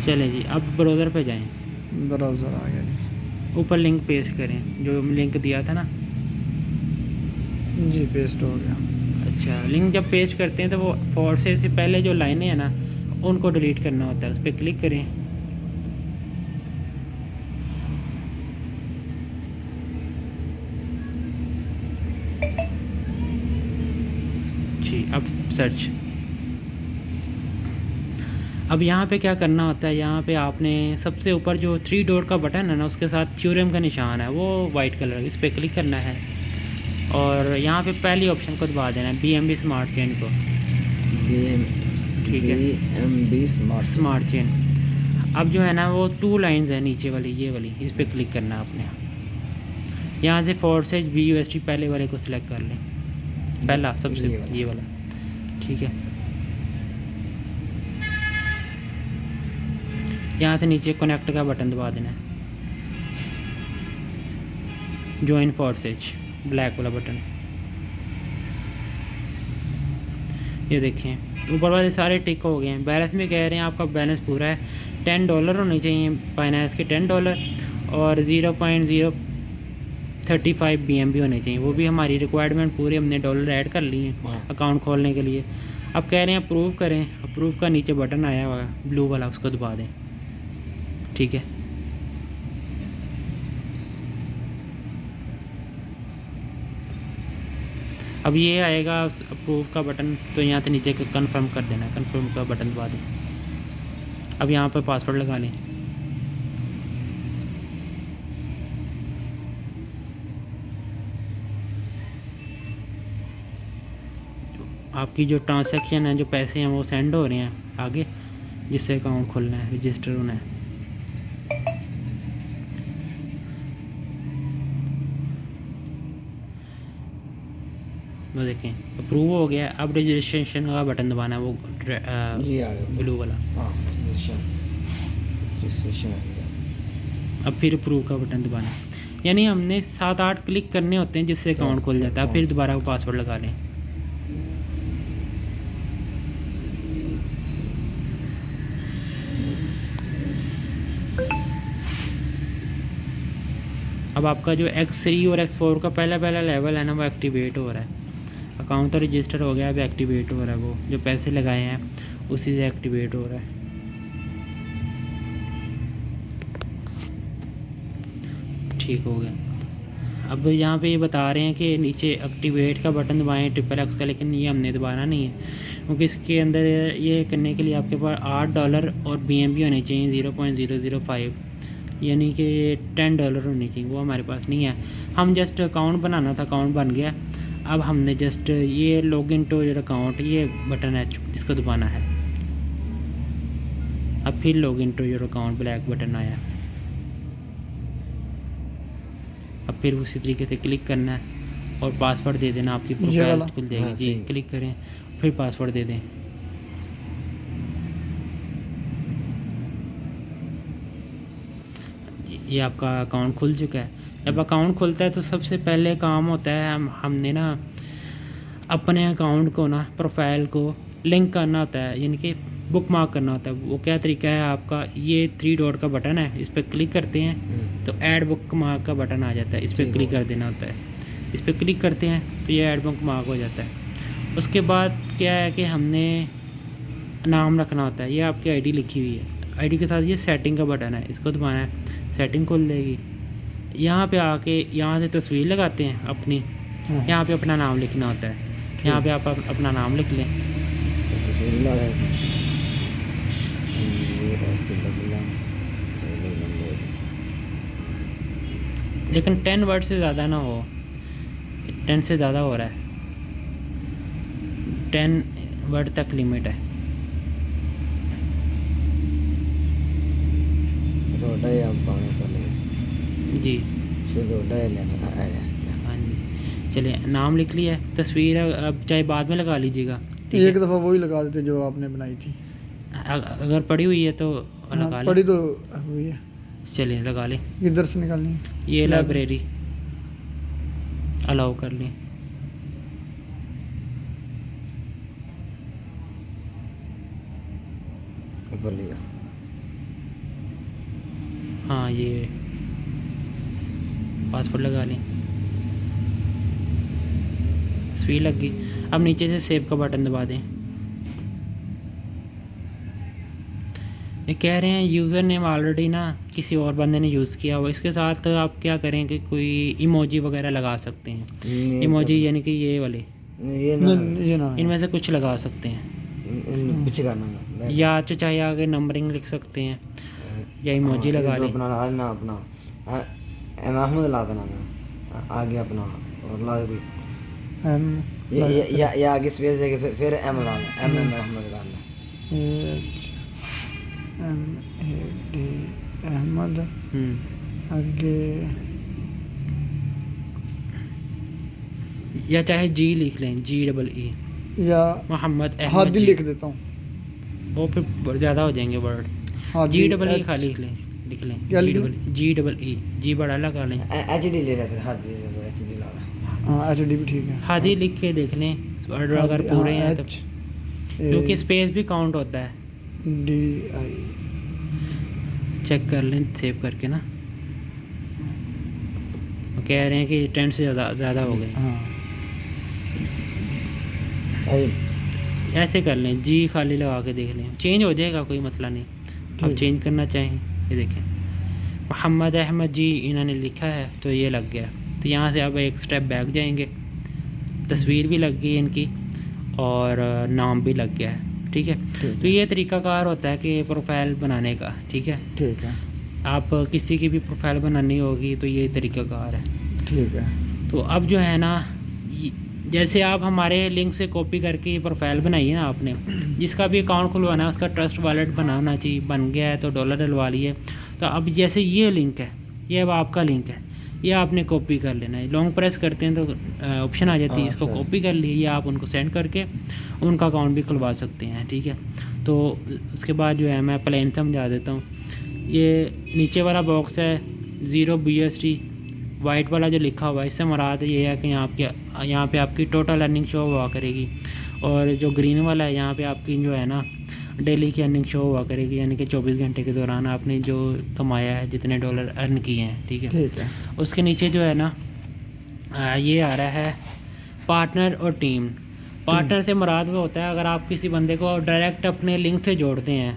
चलें जी, अब ब्राउज़र पे जाएं, ब्राउज़र आ गया जी। ऊपर लिंक पेस्ट करें जो लिंक दिया था ना। जी पेस्ट हो गया। अच्छा, लिंक जब पेस्ट करते हैं तो वो फॉर से पहले जो लाइनें हैं ना उनको डिलीट करना होता है, उस पर क्लिक करें। जी, अब सर्च। अब यहाँ पे क्या करना होता है, यहाँ पे आपने सबसे ऊपर जो 3 डॉट का बटन है ना उसके साथ थ्योरम का निशान है वो वाइट कलर, इस पर क्लिक करना है और यहाँ पे पहली ऑप्शन को दबा देना है, BMB स्मार्ट चेन को। ठीक है, BMB स्मार्ट चेन। अब जो है ना वो 2 लाइंस है नीचे वाली, ये वाली, इस पर क्लिक करना है आपने। यहाँ से फॉर्सेज BUSD पहले वाले को सिलेक्ट कर लें, पहला सबसे ये वाला। ठीक है, यहाँ से नीचे कनेक्ट का बटन दबा देना है, ज्वाइन फॉर्सेज, ब्लैक वाला बटन। ये देखें ऊपर वाले सारे टिक हो गए हैं। बैलेंस में कह रहे हैं आपका बैलेंस पूरा है, $10 होने चाहिए फाइनेंस के, $10 और 0.035 BMB होने चाहिए। वो भी हमारी रिक्वायरमेंट पूरी, हमने डॉलर ऐड कर लिए हैं अकाउंट खोलने के लिए। अब कह रहे हैं अप्रूव करें, अप्रूव का नीचे बटन आया हुआ है ब्लू वाला, उसको दबा दें। ठीक है, अब ये आएगा अप्रूव का बटन, तो यहाँ से नीचे कन्फर्म कर देना है, कन्फर्म का बटन दबा दें। अब यहाँ पर पासवर्ड लगा लें। आपकी जो ट्रांसैक्शन है, जो पैसे हैं वो सेंड हो रहे हैं आगे, जिससे अकाउंट खोलना है, रजिस्टर होना है। वो देखें अप्रूव हो गया। अब रजिस्ट्रेशन का बटन दबाना है, वो ब्लू वाला। अब फिर अप्रूव का बटन दबाना है, यानी हमने 7-8 क्लिक करने होते हैं जिससे अकाउंट खुल जाता है। फिर दोबारा वो पासवर्ड लगा लें। अब आपका जो X3 और X4 का पहला लेवल है ना वो एक्टिवेट हो रहा है। अकाउंट तो रजिस्टर हो गया, अब एक्टिवेट हो रहा है, वो जो पैसे लगाए हैं उसी से एक्टिवेट हो रहा है। ठीक हो गया। अब यहाँ पे ये बता रहे हैं कि नीचे एक्टिवेट का बटन दबाएं XXX का, लेकिन ये हमने दबाना नहीं है क्योंकि इसके अंदर ये करने के लिए आपके पास $8 और BMB होने चाहिए 0.005, यानी कि $10 होने चाहिए, वो हमारे पास नहीं है। हम जस्ट अकाउंट बनाना था, अकाउंट बन गया। अब हमने जस्ट ये लॉगिन टू योर अकाउंट, ये बटन है जिसको दबाना है। अब फिर login to your account black button आया। अब फिर उसी तरीके से क्लिक करना है और पासवर्ड दे देना, आपकी प्रोफाइल खुल जाएगी। जी क्लिक करें, फिर पासवर्ड दे दें। ये आपका अकाउंट खुल चुका है। जब अकाउंट खुलता है तो सबसे पहले काम होता है हमने ना अपने अकाउंट को ना, प्रोफाइल को लिंक करना होता है, यानी कि बुक मार्क करना होता है। वो क्या तरीका है आपका, ये 3 डॉट का बटन है, इस पर क्लिक करते हैं तो ऐड बुक मार्क का बटन आ जाता है, इस पर क्लिक कर देना होता है। इस पर क्लिक करते हैं तो ये ऐड बुक मार्क हो जाता है। उसके बाद क्या है कि हमने नाम रखना होता है। ये आपकी आईडी लिखी हुई है, आईडी के साथ ये सेटिंग का बटन है, इसको दबाना है, सेटिंग खुल जाएगी। यहाँ पे आके यहाँ से तस्वीर लगाते हैं अपनी, यहाँ पे अपना नाम लिखना होता है। यहाँ पे आप अपना नाम लिख लें। लेकिन 10 वर्ड से ज़्यादा ना हो, 10 से ज़्यादा हो रहा है, 10 वर्ड तक लिमिट है। जी हाँ जी, चलिए नाम लिख लिया है, तस्वीर अब चाहे बाद में लगा लीजिएगा। एक दफ़ा वही लगा देते जो आपने बनाई थी, अगर पड़ी हुई है तो लगा लें। पड़ी तो हुई है, चलिए लगा लें। इधर से निकालनी है, ये लाइब्रेरी अलाउ कर लें। ऊपर लिया, हाँ ये पासवर्ड लगा लें, स्वीट लग गई। अब नीचे से सेव का बटन दबा दें। ये कह रहे हैं यूज़र नेम ऑलरेडी ना किसी और बंदे ने यूज़ किया हुआ, इसके साथ आप क्या करें कि कोई इमोजी वगैरह लगा सकते हैं। इमोजी यानी कि ये वाले, ये ना ये ना इनमें से कुछ लगा सकते हैं, पीछे करना है या तो चाहे आगे नंबरिंग लिख सकते हैं या इमोजी लगा लें। अपना ला ना अपना एम अहमद ला देना ना आगे अपना और ला दे कोई एम या आगे स्पेस देके फिर एम ला देना, एम अहमद ला देना। एम ए डी अहमद आगे या चाहे जी लिख लें, GEE या मोहम्मद अहमद हादी जी। लिख देता हूँ। वो फिर ज़्यादा हो जाएंगे वर्ड। हादी GEE खाली लिख लें क्या लिख लें? GEE जी बड़ा लगा लें। एच डी ले रहा फिर हाथ एच डी ला ला। हाँ एच डी भी ठीक है। हादी लिख के देख लें वर्ड अगर पूरे हैं तो, एच क्योंकि स्पेस भी काउंट होता है। डी आई चेक कर लें सेव करके ना। वो कह रहे हैं कि 10 से ज़्यादा हो गए। हाँ ऐसे कर लें, जी खाली लगा के देख लें, चेंज हो जाएगा, कोई मसला नहीं। अब ठीक। चेंज करना चाहें, ये देखें मोहम्मद अहमद जी इन्होंने लिखा है तो ये लग गया। तो यहाँ से अब एक स्टेप बैक जाएंगे, तस्वीर भी लग गई इनकी और नाम भी लग गया है, ठीक है। ठीक तो ये तरीक़ाकार होता है कि प्रोफाइल बनाने का, ठीक है। ठीक है आप किसी की भी प्रोफाइल बनानी होगी तो ये तरीक़ाकार है। ठीक है। तो अब जो है ना, जैसे आप हमारे लिंक से कॉपी करके ये प्रोफाइल बनाई है ना आपने, जिसका भी अकाउंट खुलवाना है उसका ट्रस्ट वॉलेट बनाना चाहिए, बन गया है तो डॉलर डलवा लिए। तो अब जैसे ये लिंक है, ये अब आपका लिंक है, ये आपने कॉपी कर लेना है। लॉन्ग प्रेस करते हैं तो ऑप्शन आ जाती है, इसको कॉपी कर लिए, या आप उनको सेंड करके उनका अकाउंट भी खुलवा सकते हैं, ठीक है। तो उसके बाद जो है मैं प्लेन समझा देता हूँ। ये नीचे वाला बॉक्स है 0 BST वाइट वाला जो लिखा हुआ है, इससे मुराद ये है कि यहाँ पे आपकी टोटल अर्निंग शो हुआ करेगी, और जो ग्रीन वाला है यहाँ पे आपकी जो है ना डेली की अर्निंग शो हुआ करेगी, यानी कि 24 घंटे के दौरान आपने जो कमाया है, जितने डॉलर अर्न किए हैं, ठीक है। ठीक है। उसके नीचे जो है ना ये आ रहा है पार्टनर और टीम। पार्टनर से मुराद वो होता है अगर आप किसी बंदे को डायरेक्ट अपने लिंक से जोड़ते हैं,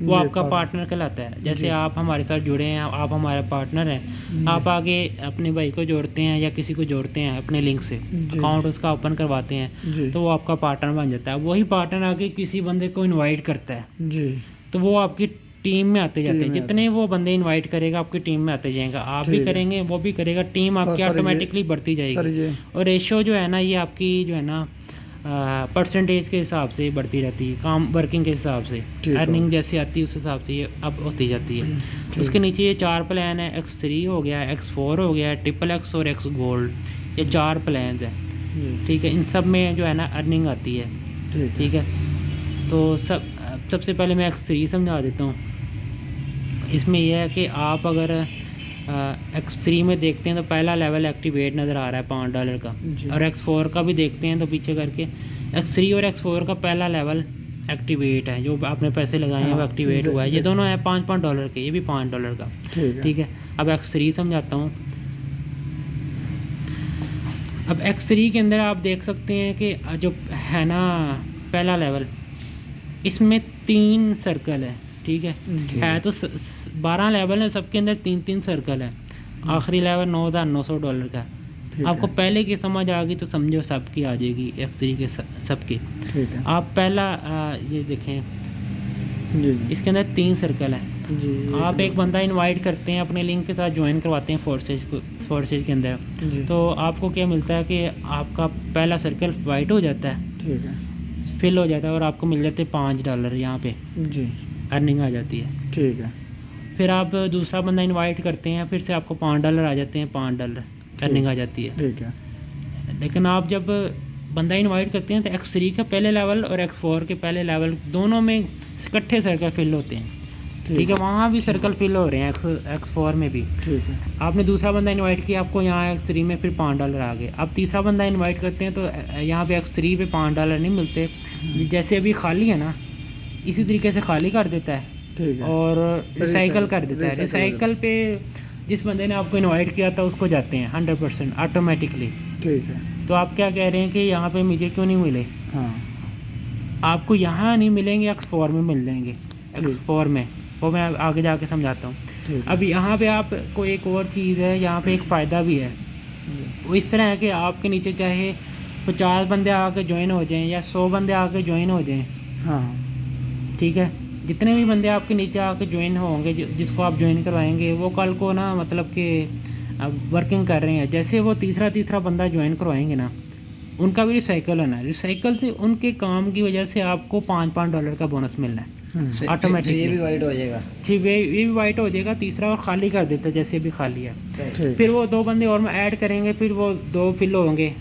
वो जी, आपका पार्टनर कहलाता है। जैसे जी। आप हमारे साथ जुड़े हैं, आप हमारे पार्टनर हैं, आप आगे अपने भाई को जोड़ते हैं या किसी को जोड़ते हैं अपने लिंक से, जी। अकाउंट उसका ओपन करवाते हैं, जी तो वो आपका पार्टनर बन जाता है। वही पार्टनर आगे किसी बंदे को इनवाइट करता है, जी तो वो आपकी टीम में आते जाते हैं। टीम में जितने वो बंदे इनवाइट करेगा आपकी टीम में आते जाएंगे, आप भी ठीक है। करेंगे, वो भी करेगा, टीम आपकी सर, ये- ऑटोमेटिकली बढ़ती सर जाएगी। ये और रेशो जो है ना, ये आपकी जो है ना परसेंटेज के हिसाब से बढ़ती रहती है, काम वर्किंग के हिसाब से, ठीक है। अर्निंग जैसी आती है उस हिसाब से ये अब होती जाती है। उसके नीचे ये 4 प्लान है, X3 हो गया, X4 हो गया, XXX और X गोल्ड, ये 4 प्लान है, जी ठीक है। इन सब में जो है ना अर्निंग आती है, ठीक है। ठीक है। तो सबसे पहले मैं X3 समझा देता हूँ। इसमें यह है कि आप अगर X3 में देखते हैं तो पहला लेवल एक्टिवेट नज़र आ रहा है $5 का, जी। और X4 का भी देखते हैं तो पीछे करके X3 और X4 का पहला लेवल एक्टिवेट है, जो आपने पैसे लगाए हैं वो हाँ, एक्टिवेट हुआ है। ये दोनों है $5 के, ये भी $5 का, ठीक है। ठीक है। अब X3 समझाता हूँ। अब X3 के अंदर आप देख सकते हैं कि जो है ना पहला लेवल, इसमें 3 सर्कल है, ठीक है। जी। है तो 12 लेवल है, सबके अंदर 3-3 सर्कल है। आखिरी लेवल $9,900 का। ठीक आपको है। पहले की समझ आ गई तो समझो सबकी आ जाएगी, X3 के सबकी। ठीक है। आप पहला ये देखें, जी जी इसके अंदर 3 सर्कल है। जी आप एक बंदा इनवाइट करते हैं, अपने लिंक के साथ ज्वाइन करवाते हैं फोर्सेज के अंदर, जी तो आपको क्या मिलता है कि आपका पहला सर्कल वाइट हो जाता है, ठीक है। फिल हो जाता है, और आपको मिल जाते हैं $5 यहाँ पे जी अर्निंग आ जाती है। ठीक है। फिर आप दूसरा बंदा इनवाइट करते हैं, फिर से आपको $5 आ जाते हैं, $5 अर्निंग आ जाती है। ठीक है। लेकिन आप जब बंदा इनवाइट करते हैं तो X3 का पहले लेवल और X4 के पहले लेवल दोनों में इकट्ठे सर्कल फिल होते हैं, ठीक है। वहाँ भी सर्कल फिल हो रहे हैं, X4 में भी। ठीक है। आपने दूसरा बंदा इनवाइट किया, आपको यहाँ X3 में फिर $5 आ गए। अब तीसरा बंदा इनवाइट करते हैं तो यहाँ पे X3 पे $5 नहीं मिलते, जैसे अभी खाली है ना, इसी तरीके से खाली कर देता है, ठीक है। और रिसाइकल कर देता है। recycle रिसाइकल पे जिस बंदे ने आपको इनवाइट किया था उसको जाते हैं 100% ऑटोमेटिकली। ठीक है। तो आप क्या कह रहे हैं कि यहाँ पे मुझे क्यों नहीं मिले? हाँ आपको यहाँ नहीं मिलेंगे, X4 में मिल जाएंगे। X4 में वो मैं आगे जाके समझाता हूँ। ठीक है। अब यहाँ पे आपको एक और चीज़ है, यहाँ पे एक फ़ायदा भी है। वो इस तरह है कि आपके नीचे चाहे 50 बंदे आके ज्वाइन हो जाएं या 100 बंदे आके ज्वाइन हो जाएं, हाँ ठीक है, जितने भी बंदे आपके नीचे आके ज्वाइन होंगे, जिसको आप ज्वाइन करवाएंगे, वो कल को ना मतलब कि वर्किंग कर रहे हैं, जैसे वो तीसरा बंदा ज्वाइन करवाएंगे ना, उनका भी रिसाइकल होना है। रिसाइकल से उनके काम की वजह से आपको $5 का बोनस मिलना है ये ऑटोमेटिकली। भी वाइट हो जाएगा। जी, ये भी वाइट हो जाएगा। तीसरा और खाली कर देता है, जैसे भी खाली है। ठीक। फिर वो 2 बंदे और में ऐड करेंगे, फिर वो 2 फिल होंगे,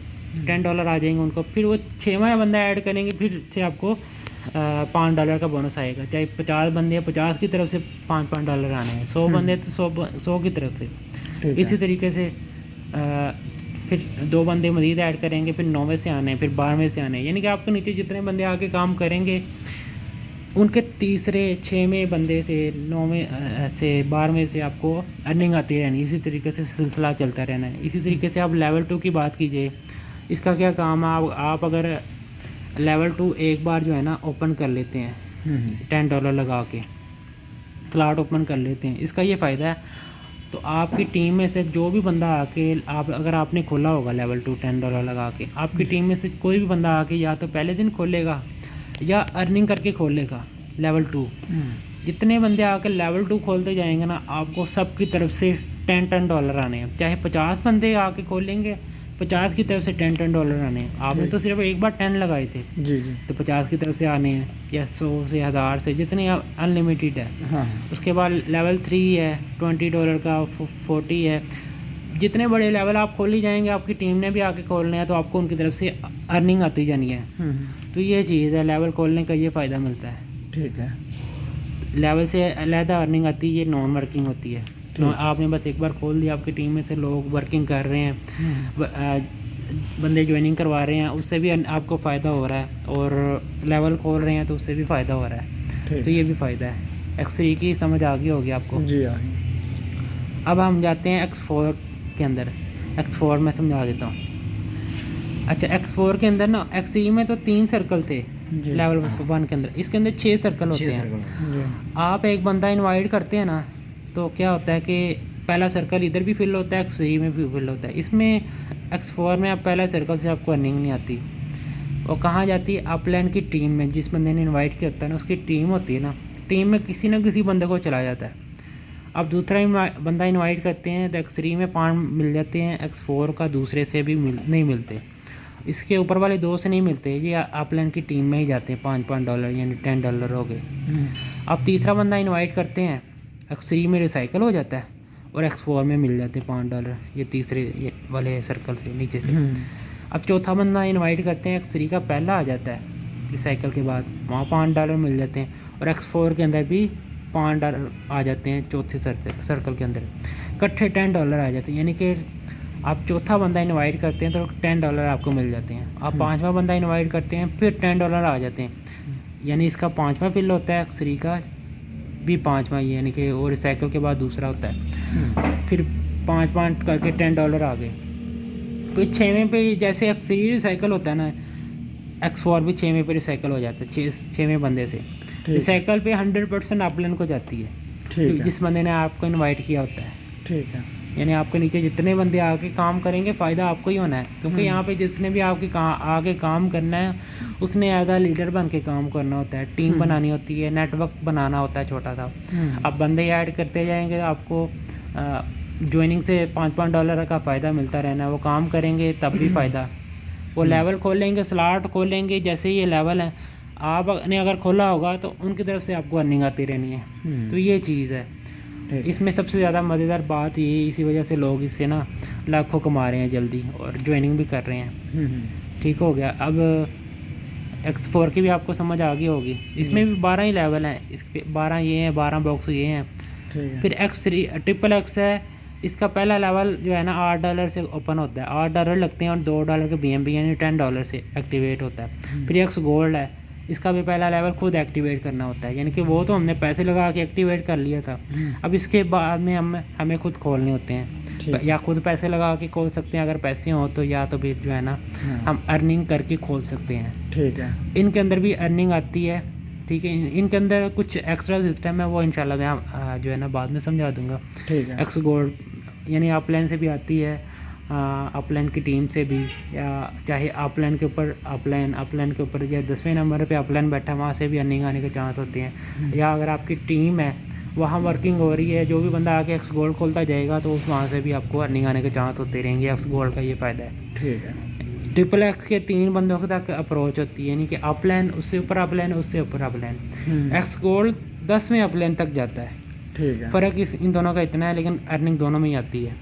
$10 आ जाएंगे उनको। फिर वो 6वां बंदा ऐड करेंगे, फिर से आपको $5 का बोनस आएगा। चाहे 50 बंदे हैं, 50 की तरफ से $5 आने हैं। 100 बंदे हैं तो 100 की तरफ से। ठीक है। इसी तरीके से फिर 2 बंदे मज़ीद ऐड करेंगे, फिर 9वें से आने हैं, फिर 12वें से आने हैं। यानी कि आपके नीचे जितने बंदे आके काम करेंगे, उनके तीसरे 6वें बंदे से 9वें से 12वें से आपको अर्निंग आती रहनी। इसी तरीके से सिलसिला चलता रहना है। इसी तरीके से आप लेवल 2 की बात कीजिए, इसका क्या काम है? आप अगर लेवल 2 एक बार जो है ना ओपन कर लेते हैं $10 लगा के, स्लॉट ओपन कर लेते हैं, इसका ये फ़ायदा है। तो आपकी टीम में से जो भी बंदा आके अगर आपने खोला होगा लेवल 2 $10 लगा के, आपकी टीम में से कोई भी बंदा आके या तो पहले दिन खोलेगा या अर्निंग करके खोलेगा लेवल 2। जितने बंदे आकर लेवल 2 खोलते जाएंगे ना, आपको सब की तरफ से $10 आने हैं। चाहे 50 बंदे आके खोलेंगे, 50 की तरफ से $10 आने हैं। आपने तो सिर्फ एक बार 10 लगाए थे, जी जी। तो 50 की तरफ से आने हैं, या 100 से 1000 से, जितने अनलिमिटेड है। हाँ उसके बाद लेवल 3 है $20 का, 40 है। जितने बड़े लेवल आप खोल ही जाएंगे, आपकी टीम ने भी आके खोलने हैं, तो आपको उनकी तरफ से अर्निंग आती जानी है। तो ये चीज़ है, लेवल खोलने का ये फ़ायदा मिलता है। ठीक है। लेवल से अलहदा अर्निंग आती है, ये नॉन वर्किंग होती है। तो आपने बस एक बार खोल दिया, आपकी टीम में से लोग वर्किंग कर रहे हैं, बंदे ज्वाइनिंग करवा रहे हैं, उससे भी आपको फ़ायदा हो रहा है। और लेवल खोल रहे हैं तो उससे भी फ़ायदा हो रहा है। तो ये भी फ़ायदा है। X3 की समझ आ गई होगी आपको जी। आ गई। अब हम जाते हैं X4 के अंदर। X4 में समझा देता हूँ। अच्छा, X4 के अंदर ना, X3 में तो 3 सर्कल थे लेवल 1 के अंदर, इसके अंदर 6 सर्कल होते हैं। जी। आप एक बंदा इनवाइट करते हैं ना, तो क्या होता है कि पहला सर्कल इधर भी फिल होता है, X3 में भी फिल होता है। इसमें X4 में आप पहला सर्कल से आपको अर्निंग नहीं आती। वो कहाँ जाती है? अपलाइन की टीम में। जिस बंदे ने इनवाइट किया होता है ना, उसकी टीम होती है ना, टीम में किसी ना किसी बंदे को चला जाता है। अब दूसरा बंदा इनवाइट करते हैं तो X3 में 5 मिल जाते हैं, X4 का दूसरे से भी नहीं मिलते, इसके ऊपर वाले 2 से नहीं मिलते, ये अपलाइन की टीम में ही जाते हैं। $5 यानी $10 हो गए। अब तीसरा बंदा इनवाइट करते हैं, X3 में रिसाइकल हो जाता है और X4 में मिल जाते हैं $5, ये तीसरे वाले सर्कल से नीचे से। अब चौथा बंदा इनवाइट करते हैं, X3 का पहला आ जाता है रिसाइकल के बाद, वहाँ $5 मिल जाते हैं। और X4 के अंदर भी $5 आ जाते हैं चौथे सर्कल के अंदर, इकट्ठे $10 आ जाते हैं। यानी कि आप चौथा बंदा इनवाइट करते हैं तो $10 आपको मिल जाते हैं। आप 5वां बंदा इनवाइट करते हैं, फिर $10 आ जाते हैं। यानी इसका 5वां फिल होता है, X3 का भी 5वां, यानी कि वो रिसाइकल के बाद दूसरा होता है। फिर 5 करके $10 आ गए। फिर 6वें पे जैसे X3 रिसाइकल होता है ना, X4 भी 6वें पे रिसाइकल हो जाता है। 6वें बंदे से रिसाइकल पे 100% अपलाइन को जाती है, जिस बंदे ने आपको इनवाइट किया होता है। ठीक है। यानी आपके नीचे जितने बंदे आके काम करेंगे, फ़ायदा आपको ही होना है। क्योंकि यहाँ पे जितने भी आपके आगे काम करना है, उसने एज आ लीडर बन के काम करना होता है, टीम बनानी होती है, नेटवर्क बनाना होता है छोटा सा। अब बंदे ऐड करते जाएंगे, आपको ज्वाइनिंग से $5 का फ़ायदा मिलता रहना है। वो काम करेंगे तब भी फ़ायदा। वो लेवल खोलेंगे, स्लॉट खोलेंगे, जैसे ये लेवल है आपने अगर खोला होगा तो उनकी तरफ से आपको अर्निंग आती रहनी है। तो ये चीज़ है इसमें सबसे ज़्यादा मज़ेदार बात ये, इसी वजह से लोग इससे ना लाखों कमा रहे हैं जल्दी और ज्वाइनिंग भी कर रहे हैं। ठीक हो गया। अब X4 की भी आपको समझ आ गई होगी। इसमें भी 12 ही लेवल हैं, इस 12 ये हैं, 12 बॉक्स ये हैं। फिर X3 XXX है, इसका पहला लेवल जो है ना $8 से ओपन होता है, $8 लगते हैं और $2 के BNB यानी $10 से एक्टिवेट होता है। फिर X गोल्ड है, इसका भी पहला लेवल खुद एक्टिवेट करना होता है, यानी कि वो तो हमने पैसे लगा के एक्टिवेट कर लिया था। अब इसके बाद में हमें खुद खोलने होते हैं, ठीक। या खुद पैसे लगा के खोल सकते हैं अगर पैसे हों तो, या तो फिर जो है ना हम अर्निंग करके खोल सकते हैं। ठीक है। इनके अंदर भी अर्निंग आती है, ठीक है। इनके अंदर कुछ एक्स्ट्रा सिस्टम है, वो इंशाल्लाह मैं जो है ना बाद में समझा दूंगा। ठीक है। एक्स गोल्ड यानी अपलाइन से भी आती है, अपलाइन की टीम से भी, या चाहे अपलाइन के ऊपर या 10वें नंबर पे अपलाइन बैठा वहाँ से भी अर्निंग आने के चांस होते हैं। या अगर आपकी टीम है वहाँ वर्किंग हो रही है, जो भी बंदा आके एक्स गोल्ड खोलता जाएगा तो वहाँ से भी आपको अर्निंग आने के चांस होते रहेंगे। एक्स गोल्ड का ये फ़ायदा है। ठीक है। ट्रिपल एक्स के 3 बंदों तक अप्रोच होती है, यानी कि अपलाइन, उससे ऊपर अपलाइन, उससे ऊपर अपलाइन। एक्स गोल्ड 10वें अपलाइन तक जाता है। ठीक है। फ़र्क इन दोनों का इतना है, लेकिन अर्निंग दोनों में ही आती है।